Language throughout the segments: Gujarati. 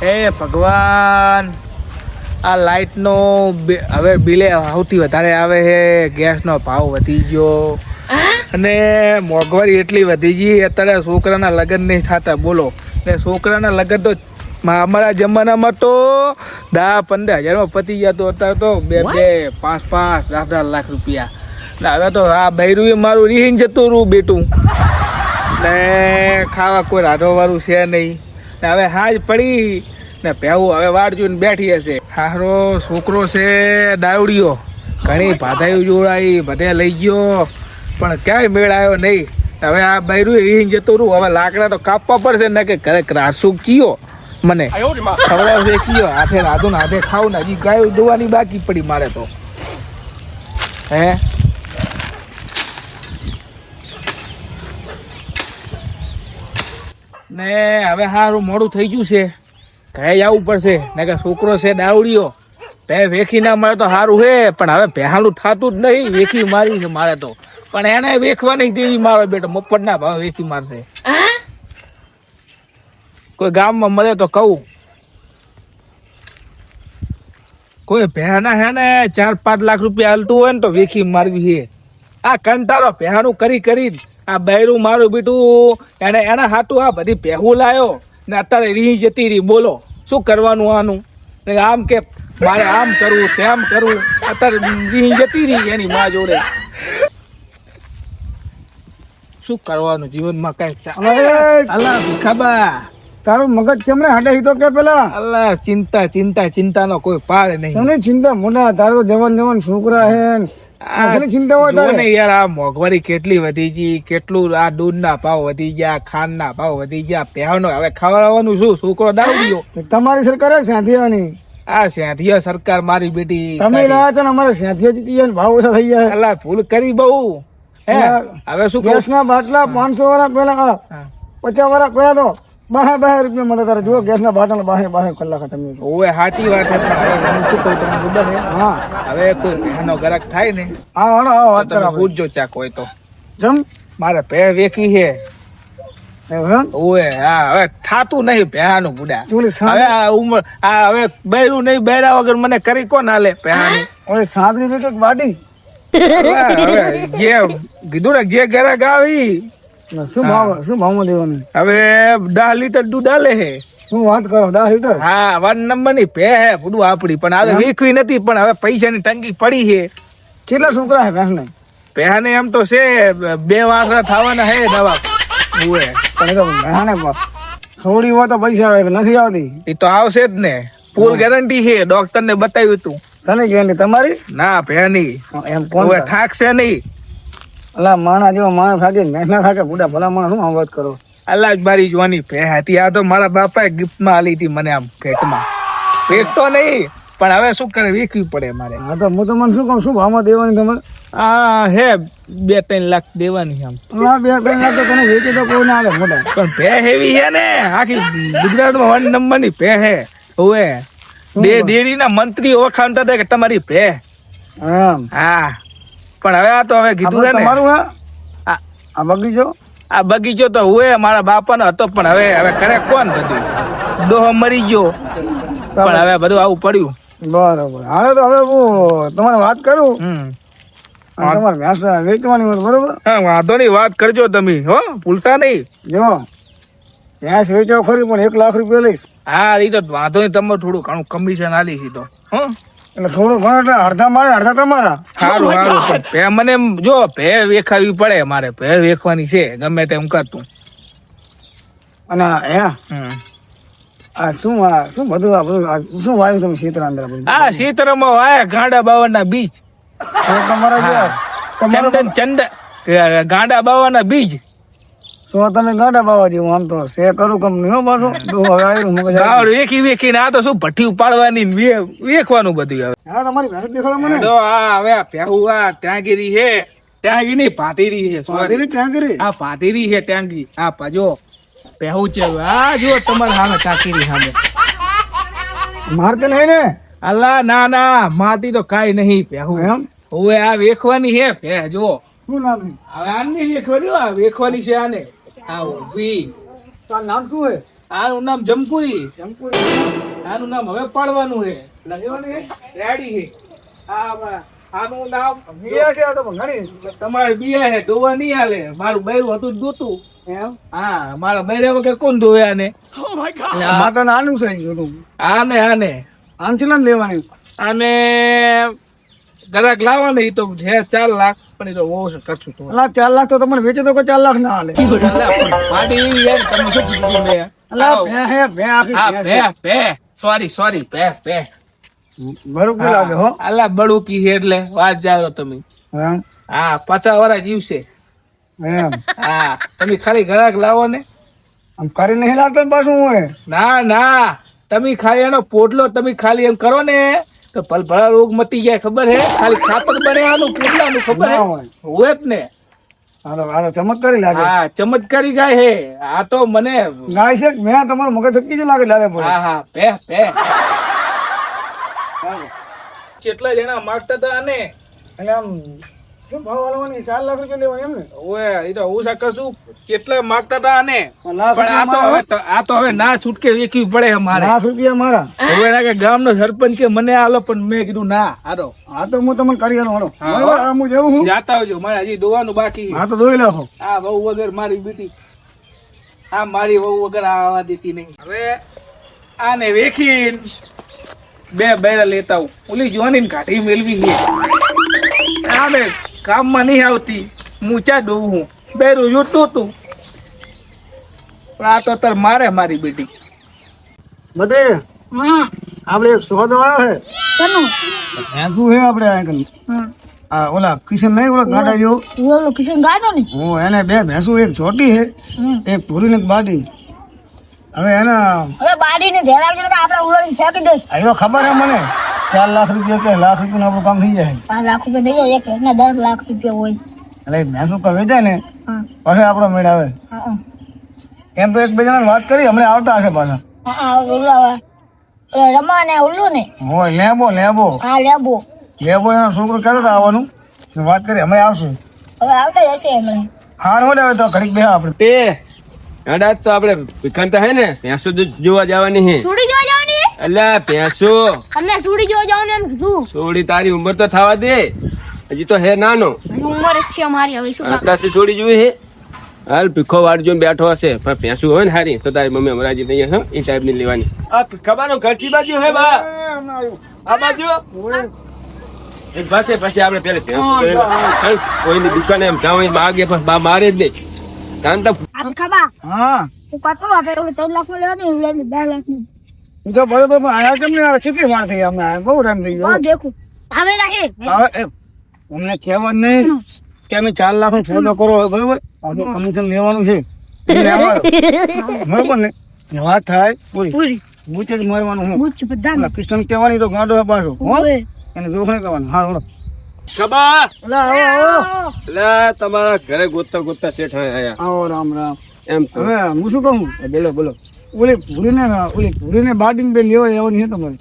હે ભગવાન, આ લાઇટનો હવે બિલે સૌથી વધારે આવે છે. ગેસનો ભાવ વધી ગયો અને મોંઘવારી એટલી વધી ગઈ. અત્યારે છોકરાના લગ્ન નહીં થતા, બોલો. ને છોકરાના લગ્ન તો અમારા જમાનામાં તો 10-15 હજારમાં પતી ગયા. તો અત્યારે તો 2-5, 10 લાખ રૂપિયા. ને હવે તો આ બૈરું મારું રીહીને જતું રૂ બેટું. ને ખાવા કોઈ રાધવાવાળું છે નહીં. ને હવે હાજ પડી ને પહેવું હવે વાડ જોઈને બેઠી હશે. હારો છોકરો છે દાવડીયો, ઘણી ભાધાયું જોડાઈ, બધે લઈ ગયો, પણ ક્યાંય મેળ આવ્યો નહીં. હવે આ બૈરું રીહીને જતું રૂ. હવે લાકડા તો કાપવા પડશે ને કે ઘરે રાસુક ચીયો મને ખવડાવશે કયો. હાથે રાધું ને હાથે ખાવું ને હજી ગાય દોવાની બાકી પડી મારે તો. હે ને હવે સારું મોડું થઈ ગયું છે, ઘરે જવું પડશે. ને કે છોકરો છે દાવડીયો, પે વેખી ના મળે તો સારું છે, પણ હવે પહેલું થતું જ નહીં. વેખી મારી છે મારે તો, પણ એને વેખવાની તેવી મારો બેટો મફતના ભાવ વેખી મારશે. કોઈ ગામમાં મળે તો કહું. કોઈ પહેના હે ને 4-5 લાખ રૂપિયા હાલતું હોય ને તો વેખી મારવી છે. આ કંટાળો પહેનું કરી કરીને આ બૈરું મારું બેટું એને એના હાટું આ બધી પહેવું લાયો ને અત્યારે રીહ જતી રહી. બોલો શું કરવાનું આનું? ને આમ કે મારે આમ કરવું તેમ કરવું, અત્યારે રીહ જતી રહી એની મા જોડે. શું કરવાનું જીવનમાં? કઈ અલ્લાહ ખબર તારું મગજ ચમડે હાડે તો કે પેલા અલ્લાહ ચિંતાનો કોઈ પાર નહીં. તને ચિંતા મોટા, તારો તો જવાન છોકરા હે, ચિંતા હોય તારે યાર. આ મોંઘવારી કેટલી વધી ગઈ, કેટલું આ દૂધના ભાવ વધી ગયા, ખાંડના ભાવ વધી ગયા, પહેવાનો હવે ખવડાવવાનું શું? છોકરો દાવડીયો. તમારી સરકાર સેંધિયાની આ સેંધિયા સરકાર મારી બેટી તમે લાયા હતા ને અમારે સેંધિયા જીતી ગયા, ભાવ ઓછા થઈ ગયા. અલ્લાહ ભૂલ કરી બહુ. હે હવે શું? ગેસના બાટલા 500 વાળા પેલા 50 વાળા પેલા તો 12 રૂપિયા મળે. તારે જો ગેસના બાટલા 12 કલાક તમે. ઓવે સાચી વાત છે, પણ હું શું કહું તમને ખબર છે? હા, હવે કોઈ પહેનો ગ્રાહક થાય ને વાત તમે પૂછજો ચાક હોય તો. જમ મારે ભે વેખી છે. ઓએ હા, હવે થાતું નહીં પહેનું બુડા. હવે આ ઉંમર આ હવે બૈરું નહીં, બૈરા વગર મને કરી કોણ હાલે પહેનું? ઓય સાદરી બેટો બાડી હવે જે કીધું ને જે ગ્રાહક આવી શું ભાવમાં દેવાનું? હવે 10 લીટર દૂધ આલે હે. શું વાત કરો, 10 લીટર? હા, 1 નંબરની ભે હે પૂડું આપડી, પણ હવે વેખવી નથી. પણ હવે પૈસાની તંગી પડી છે. કેટલા છોકરા હે ભેંસને? ભેહાને એમ તો છે 2 વાસરા થવાના હે નવા. ઓએ ભેંસને થોડી હોય તો પૈસા આવે, નથી આવતી. એ તો આવશે જ ને, ફૂલ ગેરંટી છે. ડોક્ટર ને બતાવ્યું તું. તને ગેરંટી તમારી? ના ભેની એમ કોણ ઠાકશે નહીં. અલા માણા જેવો માણસ થાકે મહેનત થાકે બુડા ભલા માણસ શું આમ વાત કરો? અલ્લાહ જ મારી જોવાની ભે હતી. આ તો મારા બાપાએ ગિફ્ટમાં આલી હતી મને, આમ ભેટમાં. ભેટ તો નહીં, પણ હવે શું કરે, વેચવી પડે મારે. હા તો હું તો મને શું કહું, શું ભાવમાં દેવાની તમારે? આ હે 2-3 લાખ દેવાની. આમ હા 2-3 લાખ તો તને વેચી તો કોઈ ના આવે મોટા. પણ ભે હેવી હે ને, આખી ગુજરાતમાં 1 નંબરની ભે હે. ઓએ ડેરીના મંત્રી ઓળખાણતા હતા કે તમારી ભે. હા, પણ હવે આ તો હવે કીધું છે ને તમારું. આ બગીચો, આ બગીચો તો હોય મારા બાપાનો હતો, પણ હવે કરે કોણ? બધું ડોહો મરી ગયો, પણ હવે બધું આવું પડ્યું. બરોબર. હાલે તો હવે હું તમારે વાત કરું. તમારે ભેંસ વેચવાની હોય બરોબર? હા, વાંધો નહીં, વાત કરજો તમે હો, ભૂલતા નહીં. જો ભેંસ વેચો ખરી, પણ 1 લાખ રૂપિયા લઈશ. હા, એ તો વાંધો નહીં, તમે થોડું ઘણું કમિશન આલી છે તો. એટલે થોડું ઘણું એટલે અડધા મારે અડધા તમારા. સારું ભે મને જો ભે વેખાવી પડે, મારે ભે વેખવાની છે ગમે તેમ કરતું. અને આ શું બધું આ બધું શું વાવ્યું તમે ક્ષેત્ર અંદર? આ ક્ષેત્રમાં વાયા ગાંડા બાવળના બીજ. તમારા ચંદન ગાંડા બાવળના બીજ. શું તમે ગાંડા બાવા જેવું આમ તો શે કરું કંપની હો પાછું વેખીને આ તો શું ભઠ્ઠી ઉપાડવાની વેખવાનું બધું. હવે હા તમારી ભેંસ દેખાડો મને. તો આ હવે પહેવું આ ટ્યાંગીરી છે, ટ્યાંગી નહીં પાતીરી છે. આ પાતીરી છે ટ્યાંગી. આ પાજો પહેવું છે. આ જો તમારે સામે ટાંકીરી સામે મારતે નહીં ને? અલ્લા ના મારતી તો કાઈ નહીં. પહેવું એમ હવે આ વેખવાની છે ભે. જો શું નામ? હવે આની વેખવાની, આ વેખવાની છે આને. આ વી નામ શું હોય? આનું નામ જમકુરી. આનું નામ હવે પાડવાનું છે. રેડી છે. આનું નામ બિયા છે આ તો પણ ઘણી. તમારે બિયા છે, દોવા નહીં હાલે. મારું બૈરું હતું જ દોતું. એમ? હા, મારા બૈરા વગર કોણ ધોવે આને? આ તો નાનું છે જોતું. આને આનથી નથી લેવાની. આને ગ્રાહક લાવવા ને તો છે 4 લાખ, પણ એ તો બહુ છે, કરશું તો. અલા 4 લાખ તો તમને વેચે તો કોઈ 4 લાખ ના હાલે. પાડી એવી યાર, તમે શું કીધું મેં? અલા ભે આખી હા, ભે છે. સોરી પે બરોબર લાગે હો. અલા બડુકી છે એટલે વાત જાણો તમે. હા હા, 50 વર્ષ જીવશે. એમ હા, તમે ખાલી ગ્રાહક લાવો ને. આમ કરી નહીં લાગતો ને પાછું હોય. ના, તમે ખાલી એનો પોટલો તમે ખાલી એમ કરો ને તો ભલભલા રોગ મટી જાય, ખબર હે? ખાલી ખાતર બને આનું પોટલાનું, ખબર હે? ના હોય. હોય જ ને. આ તો ચમત્કારી લાગે. હા, ચમત્કારી ગાય હે આ તો. મને ગાય છે મેં તમારું મગજ થકી જ લાગે લાગે પડે. હા પે કેટલા જણા માગતા હતા આને? એટલે આમ શું ભાવ વાળવાની 4 લાખ રૂપિયા લેવાની એમ ને? ઓય એ તો હું કશું કેટલા માગતા હતા આને, લાખ પણ રૂપિયા આ તો હવે ના છૂટકે વેચવી પડે અમારે. લાખ રૂપિયા મારા. હવે એના કે ગામનો સરપંચ કે મને આલો, પણ મેં કીધું ના. હાલો આ તો હું તમને કરી આલો હા. બરાબર. આ હું જેવું હું જાતા આવજો, મારે હજી દોવાનું બાકી. આ તો જોઈ લાખો. આ વહુ વગર મારી બેટી, આ મારી વહુ વગર આવવા દેતી નહીં. હવે આને વેખીન બે બૈરા લેતા આવું. ઓલી જોવાની કાઢી મેળવી છે, આને કામમાં નહીં આવતી. મૂચા દઉં હું બેરું જોતું તું, પણ આ તો તાર મારે મારી બેટી. બધે આપણે એક સોદો આવ્યો છે. શું છે આપણે આ કન? આ ઓલા કિશન નહીં ઓલા ગાડા જો ઓલો કિશન ગાડો ને હું એને 2 ભેંસું, એક છોટી છે એક પૂરી ને એક બાટી. હવે એના હવે બાડીને ધેરાવ કે આપણે ઉલોડી છાપી દઈશ. એ તો ખબર હે મને 4 લાખ રૂપિયા કે લાખ રૂપિયા આપણું કામ થઈ જાય. 5 લાખ રૂપિયા થઈ જાય, એક એના 10 લાખ રૂપિયા હોય. એટલે એ ભેંસું કર વેચાય ને હા પછી આપણો મેળ આવે. હા એમ તો એક બે જણાને વાત કરી, હમણાં આવતા હશે પાછા. હા ઓલો રમા ને ઓલું ને હોય લેબો હા લેબો એનો છોકરો ક્યારે તો આવવાનું વાત કરી, હમણાં આવશું. હવે આવતા જશે એમણે. હાર મળે હવે તો ઘડીક બે આપણે તે અડાજ તો આપણે વિકાંત હે ને ભેંસો જોવા જવાની હે. સુડી જોવા જવાની છે? અલ્યા ભેંસો અમે સુડી જોવા જવાનું એમ કીધું. છોડી તારી ઉંમર તો થવા દે, હજી તો હે નાનો. ઉંમર જ છે અમારી, હવે શું કામ? આટલાથી છોડી જોઈ હે. હાલ ભીખો વાળજો બેઠો હશે, પણ ભેંસું હોય ને હારી તો તારી મમ્મી અમરાજી નહીં હશે એ ટાઈપ ની લેવાની. આ ખબાનો ઘરથી બાજુ હે બા, આ બાજુ એક પાસે પછી આપણે પેલે ભેંસું કોઈની દુકાને એમ જાવ માગે પણ બા મારે જ નહીં. કાન તો આપ ખબા હા હું કતો આપે 3 લાખ માં લેવાનું, 2 લાખ નું. એ તો બરોબર પણ આયા કેમ ને કેટલી વાર થઈ અમે આયા બહુ ટાઈમ થઈ ગયો. દેખું આવે રાખે હવે અમને કહેવાનું નહીં કે અમે 4 લાખ નો ફોટો કરો બરોબર, આપણું કમિશન લેવાનું છે એટલે આવવાનું. બરોબર ને એ વાત થાય પૂરી પૂરી મૂચે જ મારવાનું હું મૂછ બધા કિશન કહેવાની તો ગાંડો હે પાછો હો ઓય એને જોખણે કહેવાનું. હા બોલો ખબા અલા આવો એટલે તમારા ઘરે ગોતતા શેઠ આયા આવો રામ રામ. એમ તો. હવે હું શું કહું બોલો ઓલી ભૂરીને બાટીને બે લેવા આવવાની છે તમારે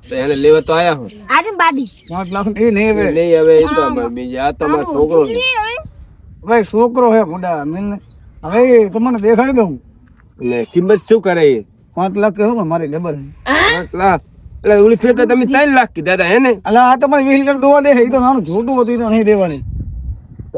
તો એને લેવા તો આયા હું આજે બાડી 5 લાખ એ નહીં હવે નહીં હવે એ તો અમારે બીજા આ તમારો છોકરો છે. ભાઈ છોકરો હે મોટા મેં હવે તમને દેખાડી દઉં. ને કિંમત શું કરે એ 5 લાખ કહો ને મારી લેબર. 5 લાખ એટલે ઓલી ફેર તો તમે 3 લાખ કીધા હતા હે ને? અલા આ તમારે 20 લીટર દોવા દે એ તો નાનું જોતું હતું એ તો નહીં દેવાની.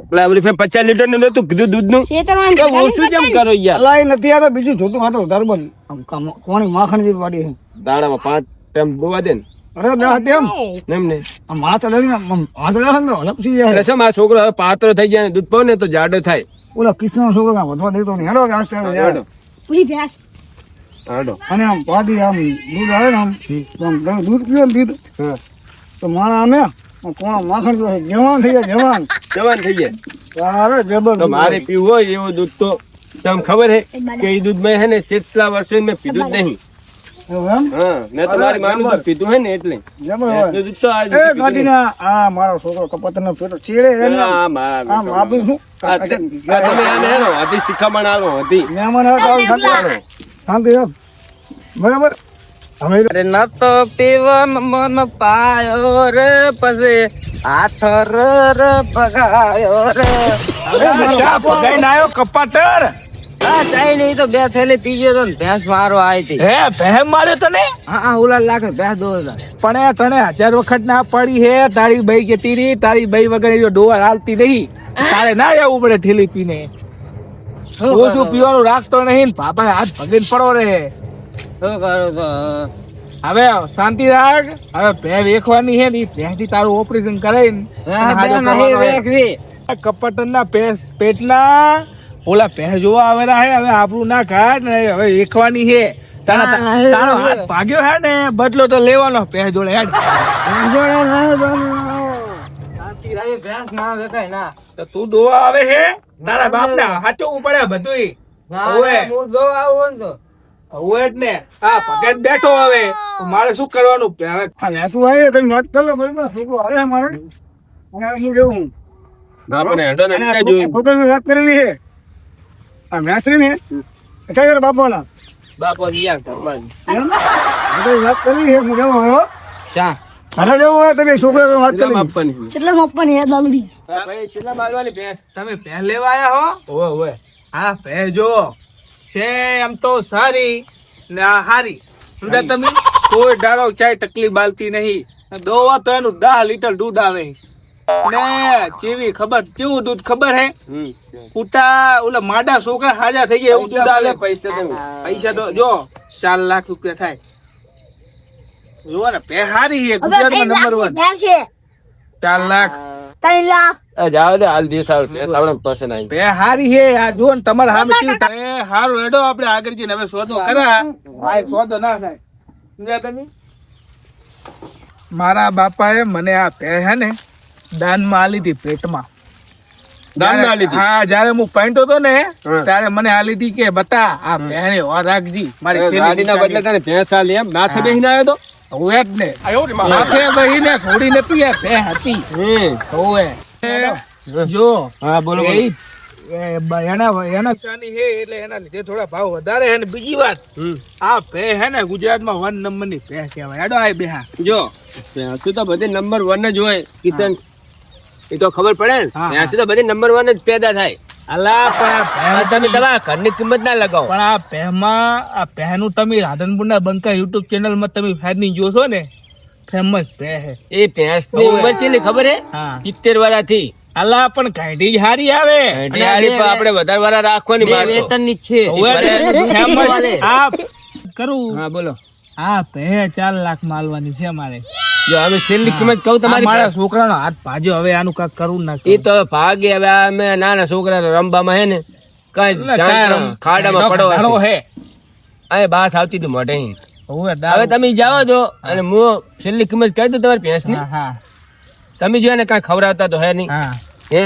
એટલે ઓલી ફેર 50 લીટર નું નતું કીધું દૂધ નું શેતરવાન ઓછું કેમ કરો યાર? અલા એ નથી આ તો બીજું જોતું આ તો ધરબન આમ કોણી માખણ જેવી વાડી છે. દાડામાં 5 ટાઈમ દોવા દે ને અરે દા તેમ એમ ને. આમ હાથ લઈને હાથ લઈને તો હલપસી જાય. એટલે શું મારો છોકરો હવે પાત્રો થઈ જાય ને દૂધ પાવ ને તો જાડો થાય. ઓલા કૃષ્ણ છોકરો કાં વધવા દેતો નહીં. હેડો આસ્તે આસ્તે જાય. પૂરી ભેંસ હાડો. અને આમ પાડી આમ દૂધ આવે ને આમ તો આમ તમે દૂધ પીવો ને દૂધ હા તો મારા આમે કોણ માખણ જો જવાન થઈ જાય જવાન. જવાન થઈ જાય. અરે જબર તો મારે પીવું હોય એવું દૂધ તો તમને ખબર હે કે એ દૂધ મેં હે ને કેટલા વર્ષે મેં પીધું જ નહીં. એવું એમ હા મેં તમારી માનું દૂધ પીધું હે ને એટલે જબર હોય. એટલું દૂધ તો આજ એ સુધી પીધું ગાડીના આ મારો છોકરો કપતનો પેટો ચીડે રે ને નહીં. આ મારા આમ આપું છું આ તમે આને હેરો હતી શિખામણ આલો હતી. મહેમાન આવે તો આવું શાંતિ રાખો. શાંતિ રાખ બરાબર. હવે અરે ન તો પીવન મન પાયો રે પછી હાથ ર પગાયો રે ચા પગાઈને આવ્યો કપાટર. આ ચાઈ નહીં તો 2 થેલી પીજો તો ને ભેંસ મારો આવી હતી. હે પહેમ માર્યો તને હા ઉલા લાગે ભેંસ 2000. પણ એ તને 1000 વખત ના પડી હે તારી બઈ કેતી રહી તારી બઈ વગર જો ડોર હાલતી નહીં તારે ના આવવું પડે ઠેલી પીને ઓછું પીવાનું રાખતો નહીં ને પાપા હાથ ભગીને પડો રે શું કરું તો હવે શાંતિ રાખ હવે ભે વેખવાની હે ને ઈ ભેંસથી તારું ઓપરેશન કરાઈને નહીં વેખવી. કપટના પેટના ઓલા ભેંસ જોવા આવેલા હે હવે આપણું ના કાઢ ને હવે વેખવાની હે તારો હાથ ભાગ્યો હે ને બદલો તો લેવાનો ભેંસ જોડે હેડ ભેંસ ના વેખાય ના. તો તું દોવા આવે હે તારા બાપ ને હાચવું પડે બધુંય હવે હું દો આવું ને તો હવે જ ને આ ભગત બેઠો હવે તો મારે શું કરવાનું હવે આ વેસું આવે તમે વાત કરો બરોબર છોકરો આવે છે મારો અને હું જેવું બાપને હેડો ને અને આ જોયું. છોકરાની વાત કરેલી છે આ વેસરી ને ક્યાં બાપોના બાપો ગયા ઘરમાં. એમ આ વાત કરી છે હું કેવો હો ચા ઘરે જવું હોય તમે છોકરા વાત કરી આપવાની. કેટલા મપ્પન હે દાદુડી ભાઈ કેટલા મારવાની ભેંસ? તમે પહે લેવા આયા હો ઓવે ઓવે હા પહે જો છે એમ તો સારી ને આ હારી સમજ્યા તમે કોઈ ડાળો ચાય તકલીફ બાલતી નહીં દોવા તો એનું 10 લીટર દૂધ આવે ને જેવી ખબર કેવું દૂધ ખબર હે ઉતા ઓલા માડા છોકરા હાજા થઈ ગયા એવું દૂધ આવે પૈસા તો જો 4 લાખ રૂપિયા થાય જો ને પે હારી હે ગુજરાતમાં નંબર 1 ભેંસે 4 લાખ 3 લાખ આ જાવ દે હાલ દિવસ આવે ભેંસ આપણે પાસે નહીં. બે હારી હે આ જો ને તમારે સામે કેવી એ હારું હેડો આપણે આગળ જઈને હવે સોદો કરા આ સોદો ના થાય સમજ્યા તમે મારા બાપાએ મને આ પે હે ને દાનમાં આલી હતી પેટમાં દાનમાં આલી હતી? હા જયારે હું પેન્ટો હતો ને ત્યારે મને આલી હતી કે બતા આ પહેરે ઓર રાખજી મારી ગાડીના બદલે તને ભેંસ આલી એમ માથે બેહીને આવ્યો તો હવે જ ને માથે બહીને થોડી નથી આ પે હતી હોવે જો હા બોલો એ એના શાની હે એટલે એના લીધે થોડા ભાવ વધારે હે ને બીજી વાત આ ભે હે ને ગુજરાતમાં 1 નંબરની ભે કહેવાય હેડો આ બેહા જો ભેંસ તો બધી નંબર 1 જ હોય કિશન એ તો ખબર પડે ને હા, ભેંસ તો બધી નંબર 1 જ પેદા થાય. અલા પણ આ તમે તમારા ઘરની કિંમત ના લગાવો. પણ આ ભેમાં આ ભેનું તમે રાધનપુરના બંકા યુટ્યુબ ચેનલમાં તમે ફાયદની જોશો ને ફેમસ ભે હે એ ભેંસ ની ઉંમર કેટલી ખબર હે હા 70 વર્ષથી. અલા પણ કાઢી જ હારી આવે અને આડી પર આપણે વધારે વાળા રાખવાની મારતો. વેતનની જ છે. હવે ફેમસ આ કરું હા બોલો. આ ભે 4 લાખ માલવાની છે મારે જો હવે છેલ્લી કિંમત કહું આ તમારી મારા છોકરાનો હાથ ભાજ્યો હવે આનું કાક કરવું ના એ તો ભાગે હવે અમે નાના છોકરા રમવામાં હે ને કઈ ખાડામાં પડવા હે અહીં બાસ આવતી હતી મોઢે. હવે હવે તમે જાઓ છો અને હું છેલ્લી કિંમત કહી દઉં તમારી ભેંસ ની. હા તમે જો ને કઈ ખવડાવતા તો હે નહીં હા હે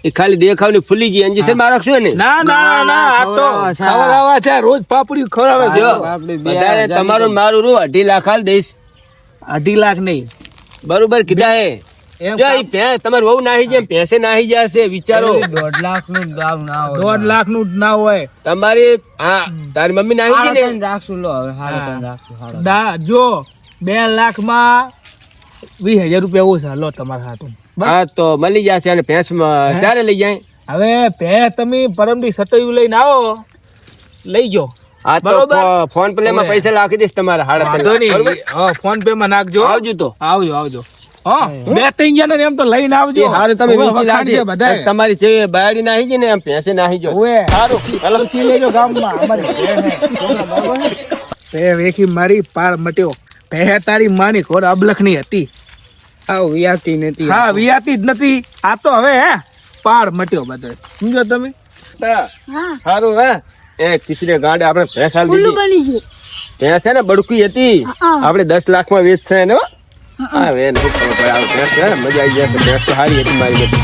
એ ખાલી દેખાવ ની ફૂલી ગઈ ઇન્જેક્શન મારકશો ને ના ના ના આ તો ખવડાવવા છે રોજ પાપડી ખવડાવે જો જો વધારે તમારું ને મારું રૂ 2.5 લાખ હાલ દઈશ 2.5 લાખ નહીં બરોબર કીધા હે એમ જો એ ભેંસ તમારે વહુ નાહી જાય ભેંસે નાહી જશે વિચારો 1.5 લાખ નું દામ ના હોય. 1.5 લાખ નું જ ના હોય તમારી હા તારી મમ્મી નાહી ગઈ ને રાખશું લો હવે 3.5 રાખશું. જો 2 લાખમાં 20,000 રૂપિયા ઓછા લો તમારા હાથું હા તો મળી જશે અને ભેંસ ક્યારે લઈ જાય હવે ભે તમે પરમદી સતયું લઈને આવો લઈ જો હા તો બરોબર. ફોન પે માં પૈસા નાખી દઈશ તમારા વાંધો નહીં બરોબર? હા ફોન પે માં નાખજો આવજો તો આવજો હા 2-3 જણા એમ તો લઈને આવજો હારું તમે હવે વેચી વખાણ છે લાવજો. બધાય. તમારી જે બાયડી નાહી ગઈ ને એમ ભેંસે નાહી જો ઓવે સારું પૂછી લેજો ગામમાં અમારી ભે હે. ભે વેખી મારી પાર મટ્યો ભે તારી માની ઘોર અબલખની હતી આવ વ્યાતી નથી. હા વિયાતી જ નથી આ તો હવે હે પાર મટ્યો બધો સમજો તમે હા સારું હે એ કિસરે ગાંડે આપણે ભેંસ હાલ ઉલ્લુ દીધી બની ગયું ભેંસ હે ને બડકી હતી હા. આપણે 10 લાખ માં વેચશે ને હો. હા વેન હું ખબર પડે આવે ભેંસ હે ને મજા આવી જશે ભેંસ તો સારી હતી મારી બધી